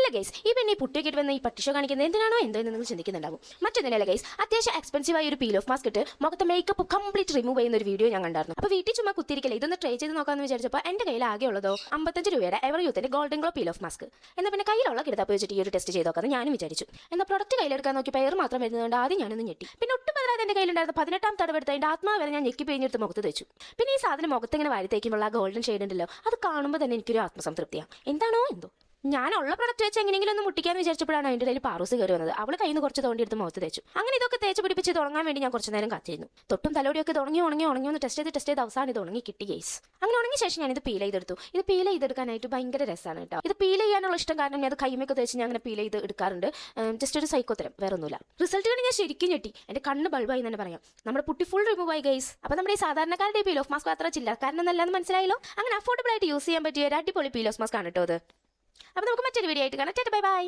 അല്ല ഗൈസ്, ഈ പിന്നെ ഈ പുട്ടിയൊക്കെ വന്ന് ഈ പട്ടിഷോ കാണിക്കുന്നത് എന്തിനാണോ എന്തോ എന്ന് നിങ്ങൾ ചിന്തിക്കുന്നുണ്ടാവും. മറ്റൊന്നില്ല ഗൈസ്, അത്യാവശ്യം എക്സ്പെൻസീവ് ആയ ഒരു പീൽ ഓഫ് മാസ്ക് ഇട്ട് മുഖത്തെ മേക്കപ്പ് കംപ്ലീറ്റ് റിമൂവ് ചെയ്യുന്ന ഒരു വീഡിയോ ഞാൻ കണ്ടായിരുന്നു. അപ്പോൾ വീട്ടിൽ ചുമ്മാ കുത്തിരിക്കല ഇതൊന്ന് ട്രൈ ചെയ്ത് നോക്കാമെന്ന് വിചാരിച്ചപ്പോൾ എൻ്റെ കയ്യിൽ ആകെ ഉള്ളതോ 55 രൂപയുടെ എവർ യൂത്തിന്റെ golden glow peel off mask. എന്നാൽ പിന്നെ കയ്യിലുള്ള കിടത്താപ്പ് വെച്ചിട്ട് ഈ ഒരു ടെസ്റ്റ് ചെയ്ത് നോക്കാമെന്ന് ഞാനും വിചാരിച്ചു. എന്നാൽ പ്രൊഡക്റ്റ് കയ്യിലെടുക്കാൻ നോക്കി പേർ മാത്രം വരുന്നതുകൊണ്ട് ആദ്യം ഞാനൊന്ന് ഞെട്ടി. പിന്നെ ഒട്ടും പതിനാറ് എൻ്റെ കയ്യിലുണ്ടായിരുന്ന 18ാം തടവെടുത്ത് അതിൻ്റെ ആത്മാവ് വരെ ഞാൻ ഞെക്കി പിഴിഞ്ഞെടുത്ത് മുഖത്ത് വെച്ചു. പിന്നെ ഈ സാധനം മുഖത്ത് ഇങ്ങനെ വാരി തേക്കുമ്പോൾ ആ ഗോൾഡൻ ഷെയ്ഡ് ഉണ്ടല്ലോ, അത് കാണുമ്പോൾ തന്നെ എനിക്കൊരു ആത്മസംതൃപ്തിയാണ്. എന്താണോ എന്തോ ഞാനുള്ള പ്രൊഡക്റ്റ് വെച്ച് എങ്ങനെയെങ്കിലും ഒന്ന് മുട്ടിക്കാന്ന് വിചാരിച്ചപ്പോഴാണ് അതിൻ്റെ ഇടയിൽ പാറൂസ് കയറി വന്നത്. അവൾ കയ്യിൽ നിന്ന് കുറച്ച് തോണ്ടിയെടുത്ത് മുഖത്ത് തേച്ചു. അങ്ങനെ ഇതൊക്കെ തേച്ച് പിടിപ്പിച്ച് തുടങ്ങാൻ വേണ്ടി ഞാൻ കുറച്ച് നേരം കാത്തിരുന്നു. തൊട്ടും തലോടിയൊക്കെ ഉണങ്ങി ഒന്ന് ടെസ്റ്റ് ചെയ്ത് അവസാനം ഇത് ഉണങ്ങി കിട്ടി ഗൈസ്. അങ്ങനെ ഉണങ്ങിയ ശേഷം ഞാനിത് പീൽ ചെയ്തെടുത്തു. ഇത് പീൽ ചെയ്തെടുക്കാനായിട്ട് ഭയങ്കര രസമാണ് കേട്ടോ. ഇത് പീൽ ചെയ്യാനുള്ള ഇഷ്ടം കാരണം ഞാൻ അത് കൈമൊക്കെ തേച്ച് ഞാൻ അങ്ങനെ പീൽ ചെയ്ത് എടുക്കാറുണ്ട്. ജസ്റ്റ് ഒരു സൈക്കോത്തരം, വേറെ ഒന്നുമില്ല. റിസൾട്ട് കണ്ട് ഞാൻ ശരിക്കും ഞെട്ടി. എൻ്റെ കണ്ണ് ബൾബായി തന്നെ പറയാം. നമ്മുടെ പുട്ടി ഫുൾ റിമൂവ് ആയി ഗൈസ്. അപ്പോൾ നമ്മുടെ ഈ സാധാരണക്കാരുടെ പീൽ ഓഫ് മാസ്ക് അത്ര ചില്ലക്കാരനല്ലാന്ന് മനസ്സിലായല്ലോ. അങ്ങനെ അഫോർഡബിൾ ആയിട്ട് യൂസ് ചെയ്യാൻ പറ്റിയ ഒരു അടിപൊളി പീൽ ഓഫ് മാസ്ക് ആണ് കേട്ടോ അത്. അപ്പോൾ നമുക്ക് മറ്റൊരു വീഡിയോ ആയിട്ട് കാണാം. Bye bye.